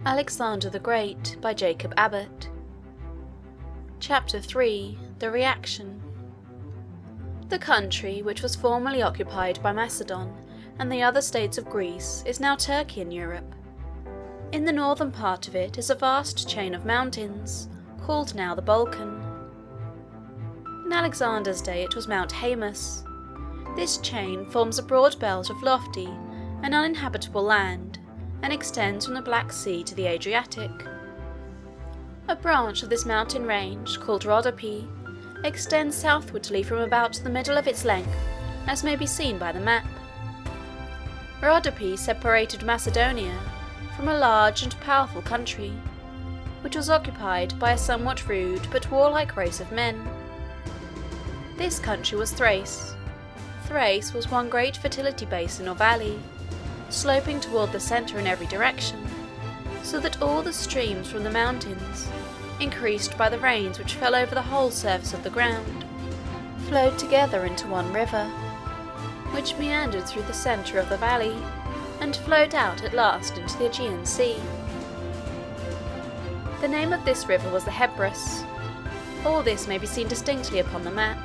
Alexander the Great by Jacob Abbott. Chapter 3. The Reaction. The country, which was formerly occupied by Macedon and the other states of Greece, is now Turkey in Europe. In the northern part of it is a vast chain of mountains, called now the Balkan. In Alexander's day it was Mount Haemus. This chain forms a broad belt of lofty and uninhabitable land, and extends from the Black Sea to the Adriatic. A branch of this mountain range, called Rhodope, extends southwardly from about the middle of its length, as may be seen by the map. Rhodope separated Macedonia from a large and powerful country, which was occupied by a somewhat rude but warlike race of men. This country was Thrace. Thrace was one great fertility basin or valley, sloping toward the centre in every direction, so that all the streams from the mountains, increased by the rains which fell over the whole surface of the ground, flowed together into one river, which meandered through the centre of the valley, and flowed out at last into the Aegean Sea. The name of this river was the Hebrus. All this may be seen distinctly upon the map.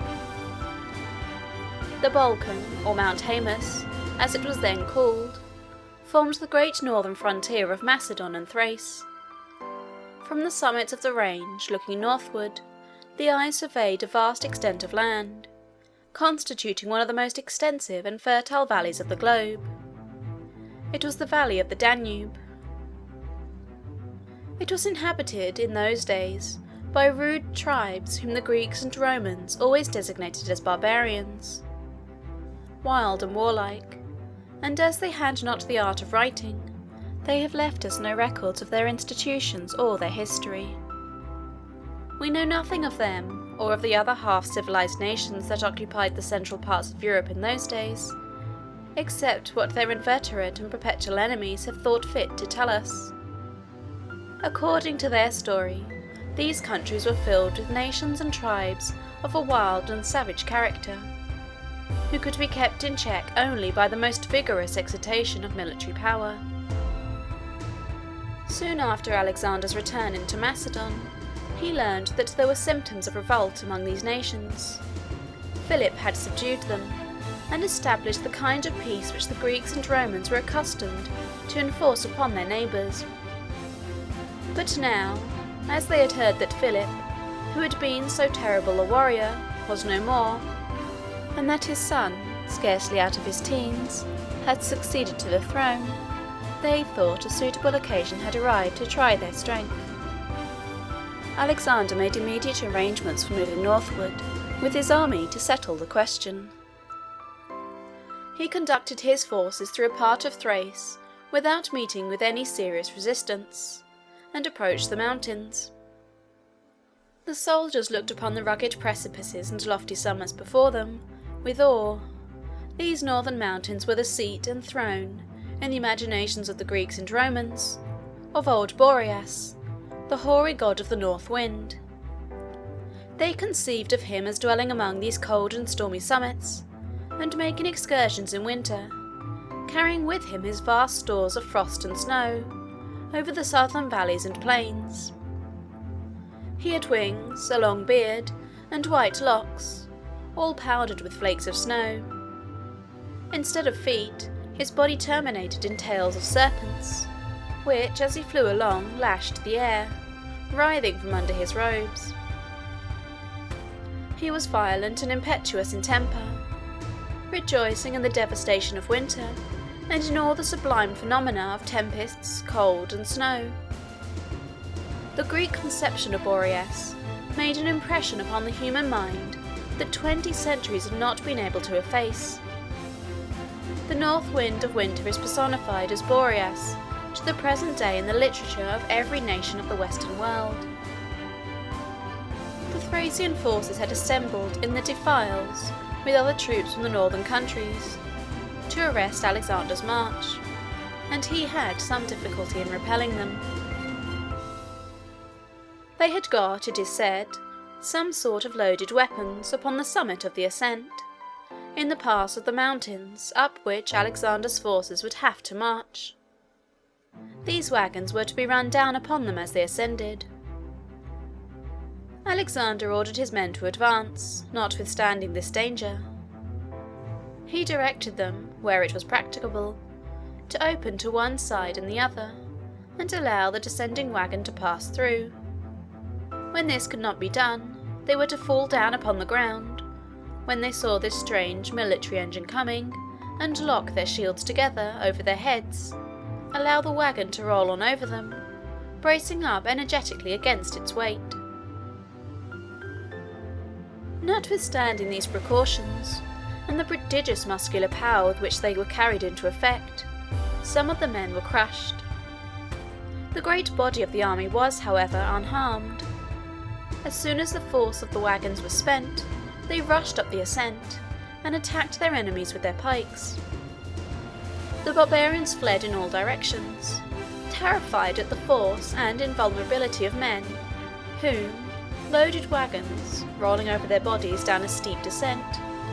The Balkan, or Mount Haemus, as it was then called, formed the great northern frontier of Macedon and Thrace. From the summits of the range, looking northward, the eye surveyed a vast extent of land, constituting one of the most extensive and fertile valleys of the globe. It was the valley of the Danube. It was inhabited, in those days, by rude tribes whom the Greeks and Romans always designated as barbarians. Wild and warlike, and as they had not the art of writing, they have left us no records of their institutions or their history. We know nothing of them, or of the other half-civilized nations that occupied the central parts of Europe in those days, except what their inveterate and perpetual enemies have thought fit to tell us. According to their story, these countries were filled with nations and tribes of a wild and savage character, who could be kept in check only by the most vigorous exertion of military power. Soon after Alexander's return into Macedon, he learned that there were symptoms of revolt among these nations. Philip had subdued them, and established the kind of peace which the Greeks and Romans were accustomed to enforce upon their neighbours. But now, as they had heard that Philip, who had been so terrible a warrior, was no more, and that his son, scarcely out of his teens, had succeeded to the throne, they thought a suitable occasion had arrived to try their strength. Alexander made immediate arrangements for moving northward with his army to settle the question. He conducted his forces through a part of Thrace without meeting with any serious resistance, and approached the mountains. The soldiers looked upon the rugged precipices and lofty summits before them with awe. These northern mountains were the seat and throne, in the imaginations of the Greeks and Romans, of old Boreas, the hoary god of the north wind. They conceived of him as dwelling among these cold and stormy summits, and making excursions in winter, carrying with him his vast stores of frost and snow over the southern valleys and plains. He had wings, a long beard, and white locks, all powdered with flakes of snow. Instead of feet, his body terminated in tails of serpents, which, as he flew along, lashed the air, writhing from under his robes. He was violent and impetuous in temper, rejoicing in the devastation of winter, and in all the sublime phenomena of tempests, cold, and snow. The Greek conception of Boreas made an impression upon the human mind that 20 centuries had not been able to efface. The north wind of winter is personified as Boreas to the present day in the literature of every nation of the Western world. The Thracian forces had assembled in the defiles with other troops from the northern countries to arrest Alexander's march, and he had some difficulty in repelling them. They had got, it is said, some sort of loaded weapons upon the summit of the ascent, in the pass of the mountains up which Alexander's forces would have to march. these wagons were to be run down upon them as they ascended. Alexander ordered his men to advance, notwithstanding this danger. He directed them, where it was practicable, to open to one side and the other, and allow the descending wagon to pass through. When this could not be done, they were to fall down upon the ground, when they saw this strange military engine coming, and lock their shields together over their heads, allow the wagon to roll on over them, bracing up energetically against its weight. Notwithstanding these precautions, and the prodigious muscular power with which they were carried into effect, some of the men were crushed. The great body of the army was, however, unharmed. As soon as the force of the wagons was spent, they rushed up the ascent, and attacked their enemies with their pikes. The barbarians fled in all directions, terrified at the force and invulnerability of men, whom loaded wagons, rolling over their bodies down a steep descent,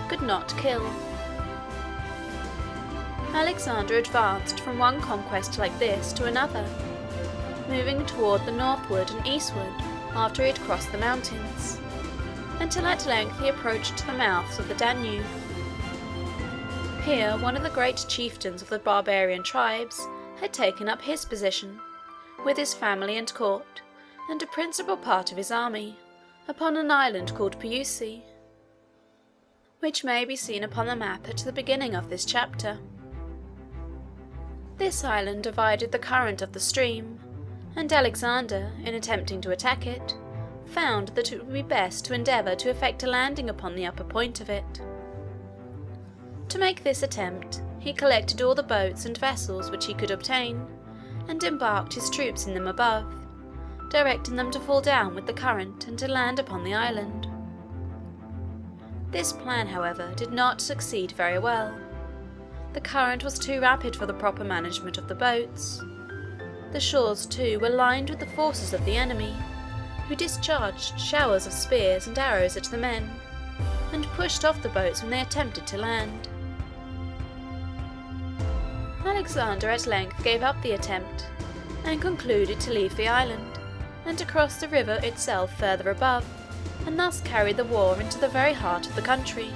could not kill. Alexander advanced from one conquest like this to another, moving toward the northward and eastward after he had crossed the mountains, until at length he approached the mouths of the Danube. Here one of the great chieftains of the barbarian tribes had taken up his position, with his family and court, and a principal part of his army, upon an island called Puisi, which may be seen upon the map at the beginning of this chapter. This island divided the current of the stream, and Alexander, in attempting to attack it, found that it would be best to endeavour to effect a landing upon the upper point of it. To make this attempt, he collected all the boats and vessels which he could obtain, and embarked his troops in them above, directing them to fall down with the current and to land upon the island. This plan, however, did not succeed very well. The current was too rapid for the proper management of the boats. The shores, too, were lined with the forces of the enemy, who discharged showers of spears and arrows at the men, and pushed off the boats when they attempted to land. Alexander at length gave up the attempt, and concluded to leave the island, and to cross the river itself further above, and thus carry the war into the very heart of the country.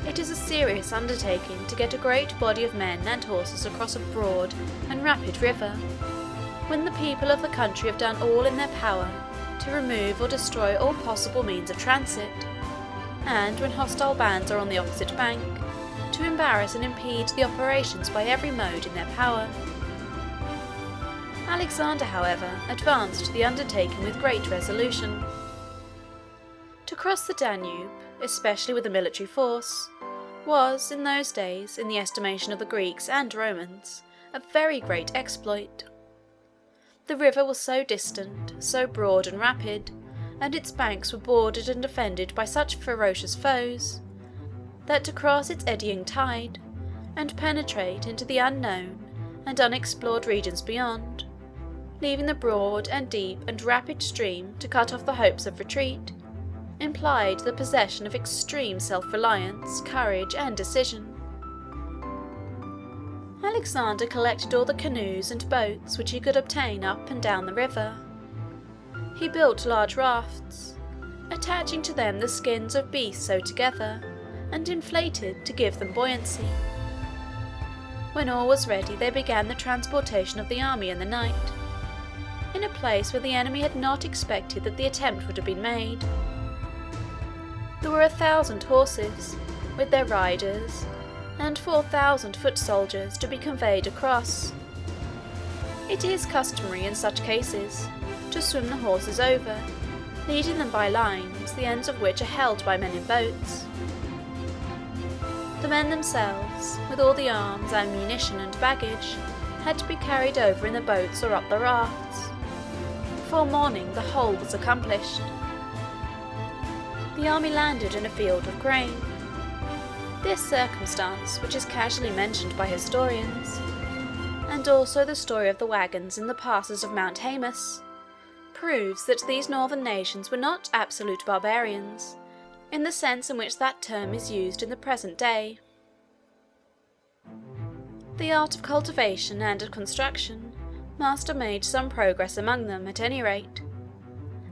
It is a serious undertaking to get a great body of men and horses across a broad and rapid river, when the people of the country have done all in their power to remove or destroy all possible means of transit, and when hostile bands are on the opposite bank, to embarrass and impede the operations by every mode in their power. Alexander, however, advanced to the undertaking with great resolution. To cross the Danube, especially with a military force, was, in those days, in the estimation of the Greeks and Romans, a very great exploit. The river was so distant, so broad and rapid, and its banks were bordered and defended by such ferocious foes, that to cross its eddying tide, and penetrate into the unknown and unexplored regions beyond, leaving the broad and deep and rapid stream to cut off the hopes of retreat, implied the possession of extreme self-reliance, courage, and decision. Alexander collected all the canoes and boats which he could obtain up and down the river. He built large rafts, attaching to them the skins of beasts sewed together and inflated to give them buoyancy. When all was ready, they began the transportation of the army in the night, in a place where the enemy had not expected that the attempt would have been made. There were 1,000 horses, with their riders, and 4,000 foot soldiers to be conveyed across. It is customary in such cases to swim the horses over, leading them by lines, the ends of which are held by men in boats. The men themselves, with all the arms, ammunition, and baggage, had to be carried over in the boats or up the rafts. Before morning the whole was accomplished. The army landed in a field of grain. This circumstance, which is casually mentioned by historians, and also the story of the wagons in the passes of Mount Haemus, proves that these northern nations were not absolute barbarians, in the sense in which that term is used in the present day. The art of cultivation and of construction must have made some progress among them at any rate,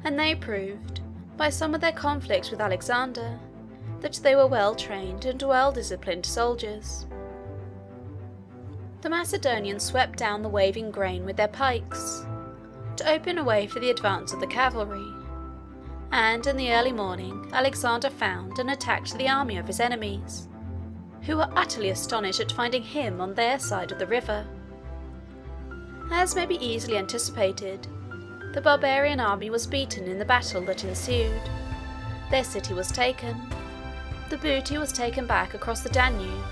and they proved, by some of their conflicts with Alexander, that they were well-trained and well-disciplined soldiers. The Macedonians swept down the waving grain with their pikes, to open a way for the advance of the cavalry, and in the early morning Alexander found and attacked the army of his enemies, who were utterly astonished at finding him on their side of the river. As may be easily anticipated, the barbarian army was beaten in the battle that ensued. Their city was taken. The booty was taken back across the Danube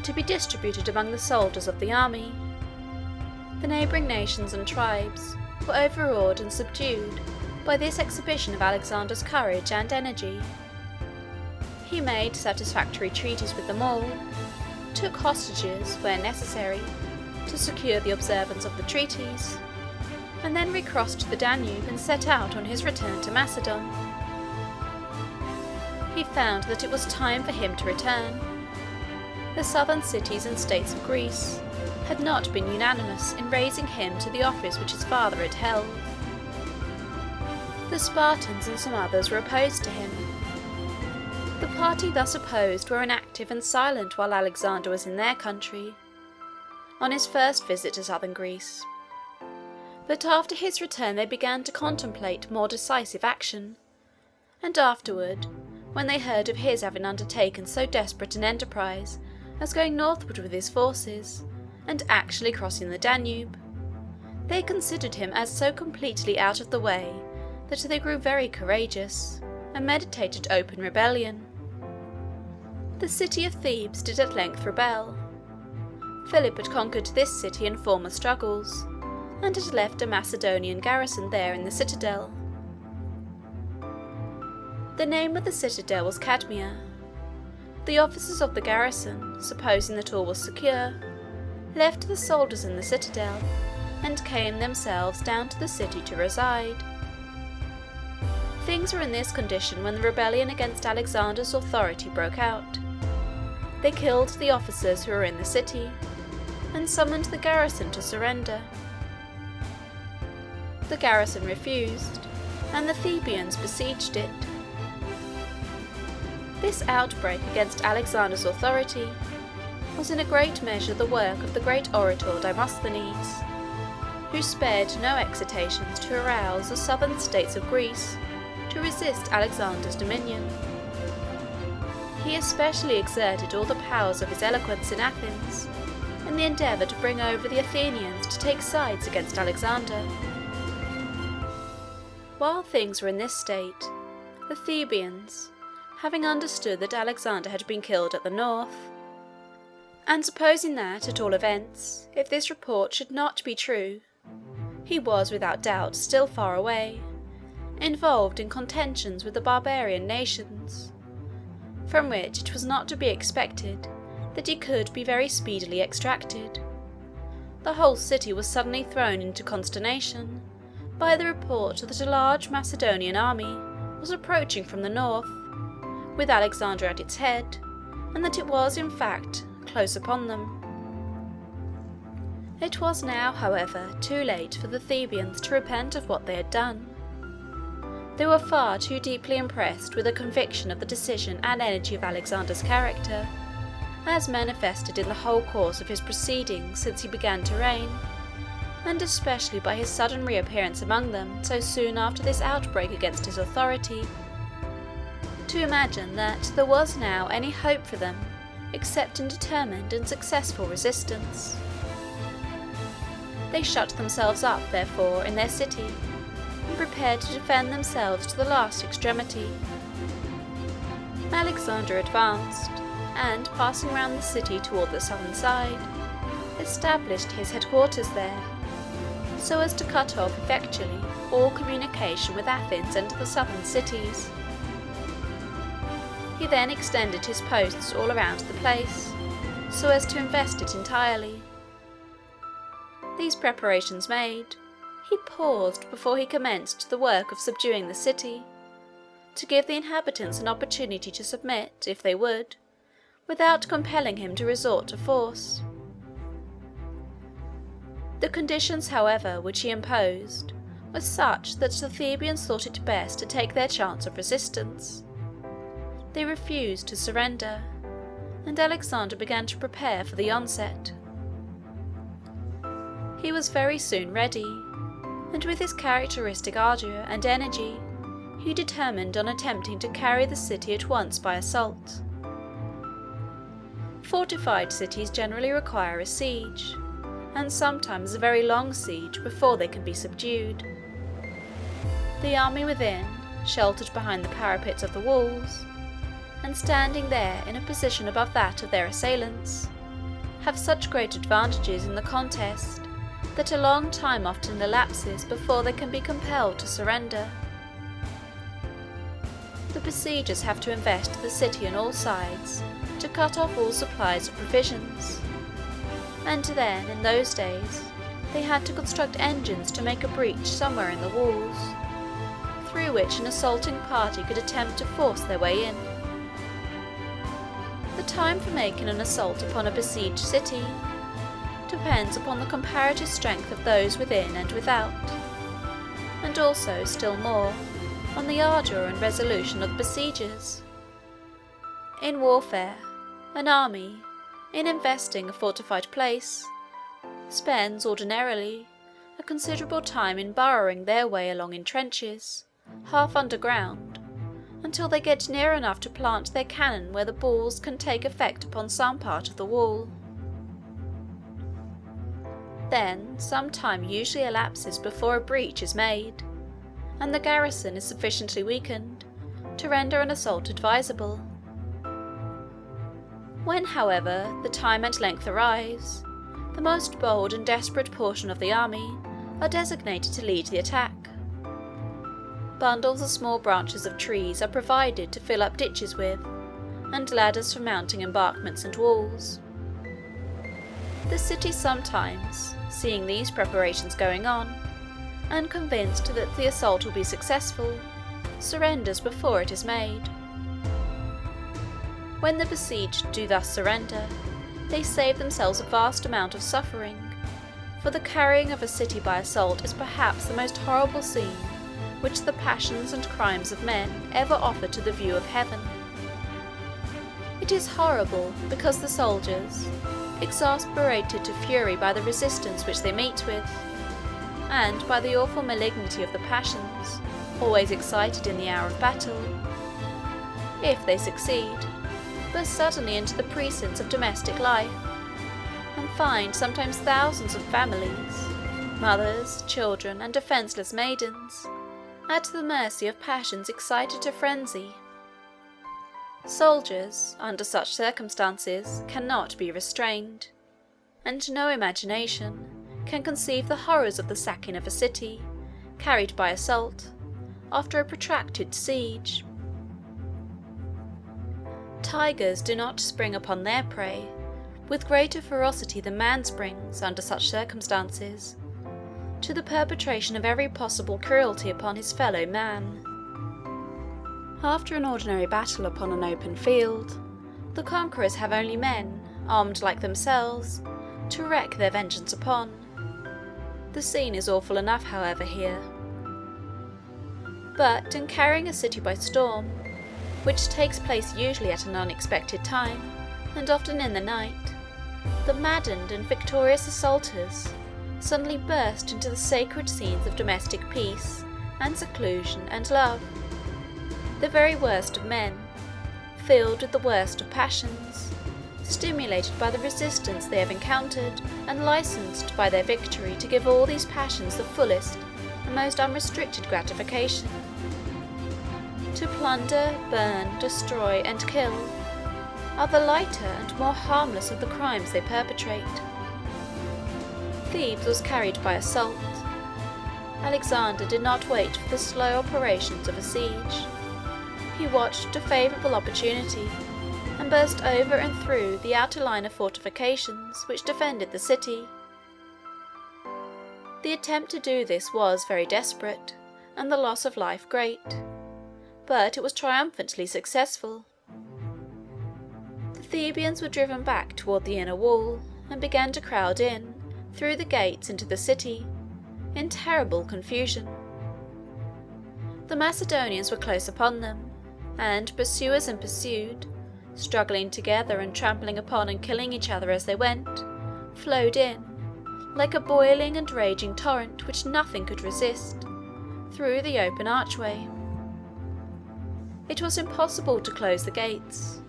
to be distributed among the soldiers of the army. The neighbouring nations and tribes were overawed and subdued by this exhibition of Alexander's courage and energy. He made satisfactory treaties with them all, took hostages where necessary to secure the observance of the treaties, and then recrossed the Danube and set out on his return to Macedon. He found that it was time for him to return. The southern cities and states of Greece had not been unanimous in raising him to the office which his father had held. The Spartans and some others were opposed to him. The party thus opposed were inactive and silent while Alexander was in their country, on his first visit to southern Greece. But after his return they began to contemplate more decisive action, and afterward, when they heard of his having undertaken so desperate an enterprise as going northward with his forces, and actually crossing the Danube, they considered him as so completely out of the way that they grew very courageous, and meditated open rebellion. The city of Thebes did at length rebel. Philip had conquered this city in former struggles, and had left a Macedonian garrison there in the citadel. The name of the citadel was Cadmea. The officers of the garrison, supposing that all was secure, left the soldiers in the citadel, and came themselves down to the city to reside. Things were in this condition when the rebellion against Alexander's authority broke out. They killed the officers who were in the city, and summoned the garrison to surrender. The garrison refused, and the Thebians besieged it. This outbreak against Alexander's authority was in a great measure the work of the great orator Demosthenes, who spared no excitations to arouse the southern states of Greece to resist Alexander's dominion. He especially exerted all the powers of his eloquence in Athens in the endeavour to bring over the Athenians to take sides against Alexander. While things were in this state, the Thebians, having understood that Alexander had been killed at the north, and supposing that, at all events, if this report should not be true, he was without doubt still far away, involved in contentions with the barbarian nations, from which it was not to be expected that he could be very speedily extracted. The whole city was suddenly thrown into consternation by the report that a large Macedonian army was approaching from the north, with Alexander at its head, and that it was, in fact, close upon them. It was now, however, too late for the Thebians to repent of what they had done. They were far too deeply impressed with a conviction of the decision and energy of Alexander's character, as manifested in the whole course of his proceedings since he began to reign, and especially by his sudden reappearance among them so soon after this outbreak against his authority, to imagine that there was now any hope for them except in determined and successful resistance. They shut themselves up, therefore, in their city, and prepared to defend themselves to the last extremity. Alexander advanced, and passing round the city toward the southern side, established his headquarters there, so as to cut off effectually all communication with Athens and the southern cities. He then extended his posts all around the place, so as to invest it entirely. These preparations made, he paused before he commenced the work of subduing the city, to give the inhabitants an opportunity to submit, if they would, without compelling him to resort to force. The conditions, however, which he imposed were such that the Thebans thought it best to take their chance of resistance. They refused to surrender, and Alexander began to prepare for the onset. He was very soon ready, and with his characteristic ardour and energy, he determined on attempting to carry the city at once by assault. Fortified cities generally require a siege, and sometimes a very long siege before they can be subdued. The army within, sheltered behind the parapets of the walls, and standing there in a position above that of their assailants, have such great advantages in the contest that a long time often elapses before they can be compelled to surrender. The besiegers have to invest the city on all sides to cut off all supplies of provisions, and then, in those days, they had to construct engines to make a breach somewhere in the walls, through which an assaulting party could attempt to force their way in. The time for making an assault upon a besieged city depends upon the comparative strength of those within and without, and also, still more, on the ardour and resolution of the besiegers. In warfare, an army, in investing a fortified place, spends ordinarily a considerable time in burrowing their way along in trenches, half underground, until they get near enough to plant their cannon where the balls can take effect upon some part of the wall. Then some time usually elapses before a breach is made, and the garrison is sufficiently weakened to render an assault advisable. When, however, the time at length arrives, the most bold and desperate portion of the army are designated to lead the attack. Bundles of small branches of trees are provided to fill up ditches with, and ladders for mounting embankments and walls. The city sometimes, seeing these preparations going on, and convinced that the assault will be successful, surrenders before it is made. When the besieged do thus surrender, they save themselves a vast amount of suffering, for the carrying of a city by assault is perhaps the most horrible scene which the passions and crimes of men ever offer to the view of heaven. It is horrible because the soldiers, exasperated to fury by the resistance which they meet with, and by the awful malignity of the passions, always excited in the hour of battle, if they succeed, burst suddenly into the precincts of domestic life, and find sometimes thousands of families, mothers, children, and defenceless maidens, at the mercy of passions excited to frenzy. Soldiers, under such circumstances, cannot be restrained, and no imagination can conceive the horrors of the sacking of a city, carried by assault, after a protracted siege. Tigers do not spring upon their prey with greater ferocity than man springs, under such circumstances, to the perpetration of every possible cruelty upon his fellow man. After an ordinary battle upon an open field, the conquerors have only men, armed like themselves, to wreak their vengeance upon. The scene is awful enough, however, here. But in carrying a city by storm, which takes place usually at an unexpected time, and often in the night, the maddened and victorious assaulters suddenly burst into the sacred scenes of domestic peace and seclusion and love. The very worst of men, filled with the worst of passions, stimulated by the resistance they have encountered, and licensed by their victory to give all these passions the fullest and most unrestricted gratification. To plunder, burn, destroy, and kill are the lighter and more harmless of the crimes they perpetrate. Thebes was carried by assault. Alexander did not wait for the slow operations of a siege. He watched a favourable opportunity, and burst over and through the outer line of fortifications which defended the city. The attempt to do this was very desperate, and the loss of life great, but it was triumphantly successful. The Thebans were driven back toward the inner wall, and began to crowd in, through the gates into the city, in terrible confusion. The Macedonians were close upon them, and pursuers and pursued, struggling together and trampling upon and killing each other as they went, flowed in, like a boiling and raging torrent which nothing could resist, through the open archway. It was impossible to close the gates.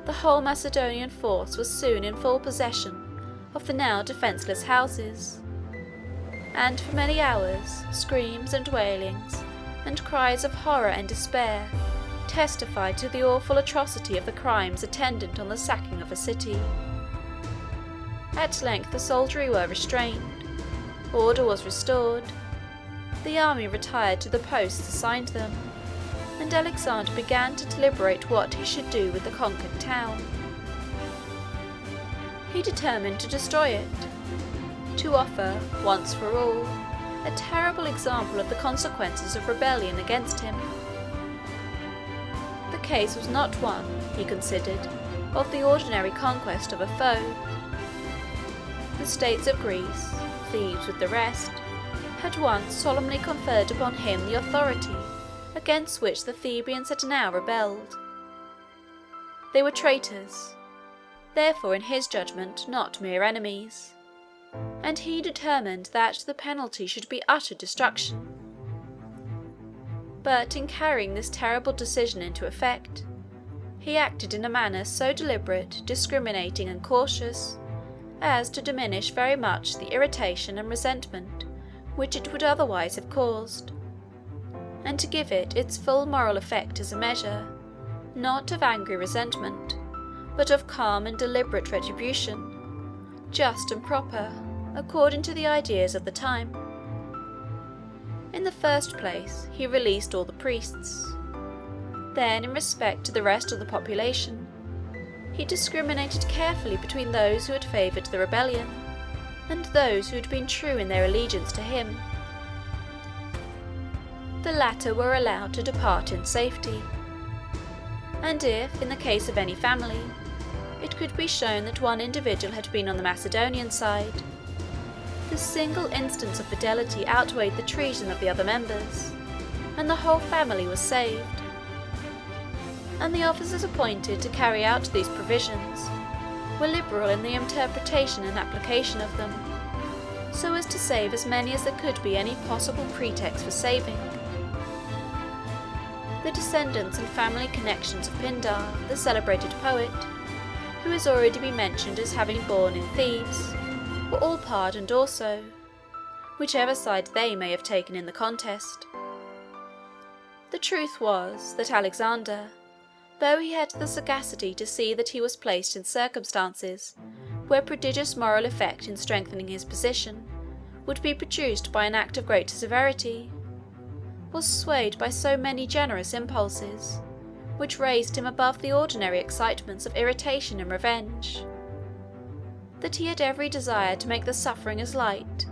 The whole Macedonian force was soon in full possession of the now defenceless houses, and for many hours screams and wailings and cries of horror and despair testified to the awful atrocity of the crimes attendant on the sacking of a city. At length the soldiery were restrained, order was restored, the army retired to the posts assigned them, and Alexander began to deliberate what he should do with the conquered town. He determined to destroy it, to offer, once for all, a terrible example of the consequences of rebellion against him. The case was not one, he considered, of the ordinary conquest of a foe. The states of Greece, Thebes with the rest, had once solemnly conferred upon him the authority against which the Thebans had now rebelled. They were traitors, therefore in his judgment not mere enemies, and he determined that the penalty should be utter destruction. But in carrying this terrible decision into effect, he acted in a manner so deliberate, discriminating, and cautious, as to diminish very much the irritation and resentment which it would otherwise have caused, and to give it its full moral effect as a measure, not of angry resentment, but of calm and deliberate retribution, just and proper, according to the ideas of the time. In the first place, he released all the priests. Then, in respect to the rest of the population, he discriminated carefully between those who had favoured the rebellion and those who had been true in their allegiance to him. The latter were allowed to depart in safety, and if, in the case of any family, it could be shown that one individual had been on the Macedonian side, the single instance of fidelity outweighed the treason of the other members, and the whole family was saved. And the officers appointed to carry out these provisions were liberal in the interpretation and application of them, so as to save as many as there could be any possible pretext for saving. The descendants and family connections of Pindar, the celebrated poet, who has already been mentioned as having born in Thebes, were all pardoned also, whichever side they may have taken in the contest. The truth was that Alexander, though he had the sagacity to see that he was placed in circumstances where prodigious moral effect in strengthening his position would be produced by an act of great severity, was swayed by so many generous impulses, which raised him above the ordinary excitements of irritation and revenge, that he had every desire to make the suffering as light,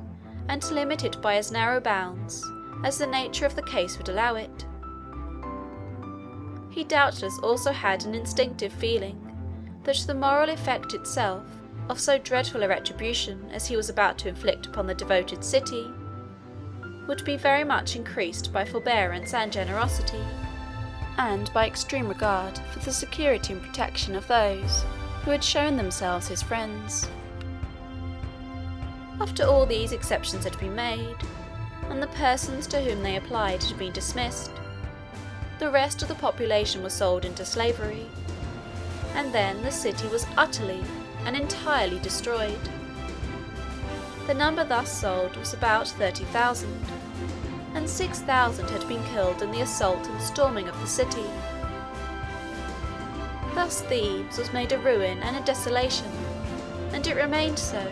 and to limit it by as narrow bounds as the nature of the case would allow it. He doubtless also had an instinctive feeling that the moral effect itself of so dreadful a retribution as he was about to inflict upon the devoted city would be very much increased by forbearance and generosity, and by extreme regard for the security and protection of those who had shown themselves his friends. After all these exceptions had been made, and the persons to whom they applied had been dismissed, the rest of the population was sold into slavery, and then the city was utterly and entirely destroyed. The number thus sold was about 30,000, and 6,000 had been killed in the assault and storming of the city. Thus Thebes was made a ruin and a desolation, and it remained so,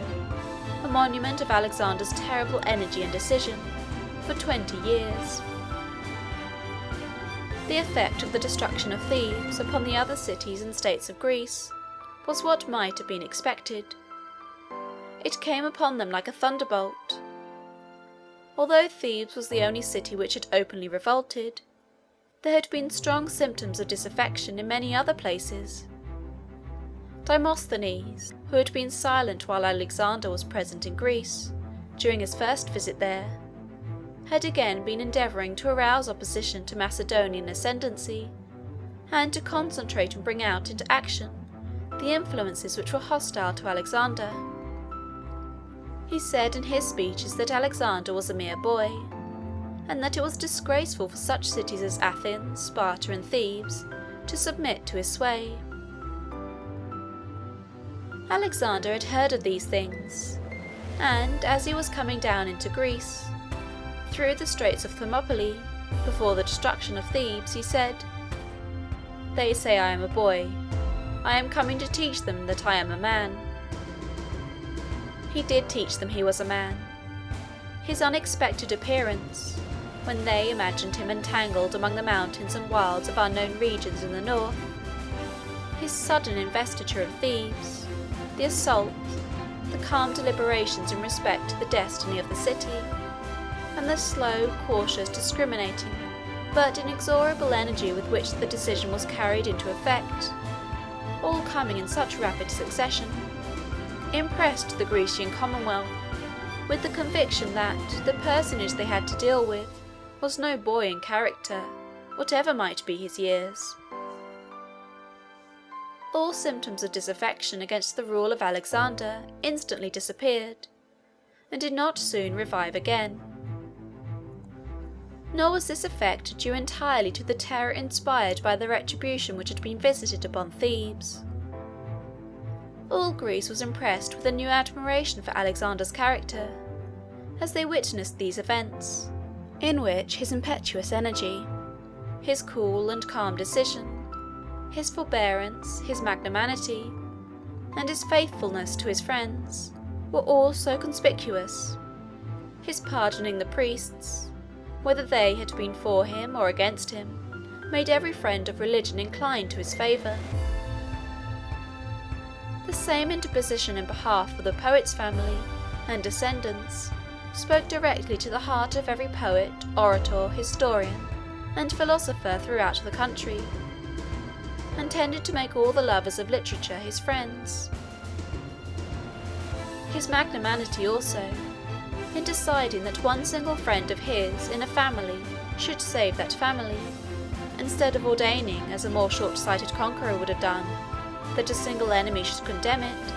a monument of Alexander's terrible energy and decision, for 20 years. The effect of the destruction of Thebes upon the other cities and states of Greece was what might have been expected. It came upon them like a thunderbolt. Although Thebes was the only city which had openly revolted, there had been strong symptoms of disaffection in many other places. Demosthenes, who had been silent while Alexander was present in Greece during his first visit there, had again been endeavouring to arouse opposition to Macedonian ascendancy and to concentrate and bring out into action the influences which were hostile to Alexander. He said in his speeches that Alexander was a mere boy, and that it was disgraceful for such cities as Athens, Sparta, and Thebes to submit to his sway. Alexander had heard of these things, and as he was coming down into Greece, through the straits of Thermopylae, before the destruction of Thebes, he said, "They say I am a boy. I am coming to teach them that I am a man." He did teach them he was a man. His unexpected appearance, when they imagined him entangled among the mountains and wilds of unknown regions in the north, his sudden investiture of Thebes, the assault, the calm deliberations in respect to the destiny of the city, and the slow, cautious, discriminating, but inexorable energy with which the decision was carried into effect, all coming in such rapid succession, impressed the Grecian Commonwealth with the conviction that the personage they had to deal with was no boy in character, whatever might be his years. All symptoms of disaffection against the rule of Alexander instantly disappeared, and did not soon revive again. Nor was this effect due entirely to the terror inspired by the retribution which had been visited upon Thebes. All Greece was impressed with a new admiration for Alexander's character, as they witnessed these events, in which his impetuous energy, his cool and calm decision, his forbearance, his magnanimity, and his faithfulness to his friends were all so conspicuous, his pardoning the priests, whether they had been for him or against him, made every friend of religion incline to his favour. The same interposition in behalf of the poet's family and descendants spoke directly to the heart of every poet, orator, historian, and philosopher throughout the country, and tended to make all the lovers of literature his friends. His magnanimity also, in deciding that one single friend of his in a family should save that family, instead of ordaining, as a more short-sighted conqueror would have done, that a single enemy should condemn it,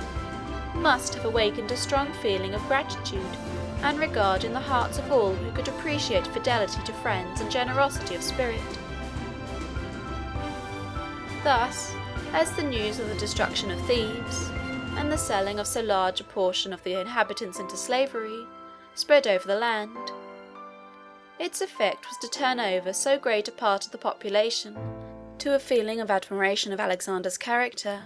must have awakened a strong feeling of gratitude and regard in the hearts of all who could appreciate fidelity to friends and generosity of spirit. Thus, as the news of the destruction of Thebes, and the selling of so large a portion of the inhabitants into slavery, spread over the land, its effect was to turn over so great a part of the population to a feeling of admiration of Alexander's character,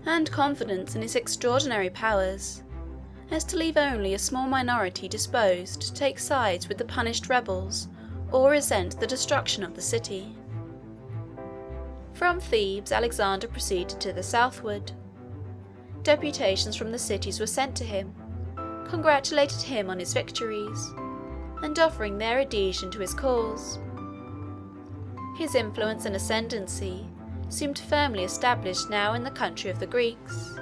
and confidence in his extraordinary powers, as to leave only a small minority disposed to take sides with the punished rebels or resent the destruction of the city. From Thebes, Alexander proceeded to the southward. Deputations from the cities were sent to him, congratulated him on his victories, and offering their adhesion to his cause. His influence and ascendancy seemed firmly established now in the country of the Greeks,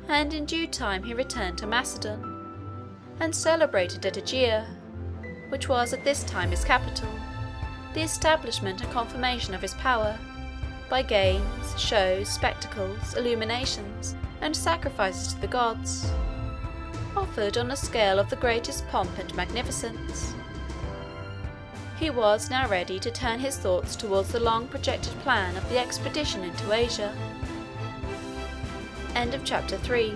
and in due time he returned to Macedon, and celebrated at Aegea, which was at this time his capital, the establishment and confirmation of his power, by games, shows, spectacles, illuminations, and sacrifices to the gods, offered on a scale of the greatest pomp and magnificence. He was now ready to turn his thoughts towards the long-projected plan of the expedition into Asia. End of chapter 3.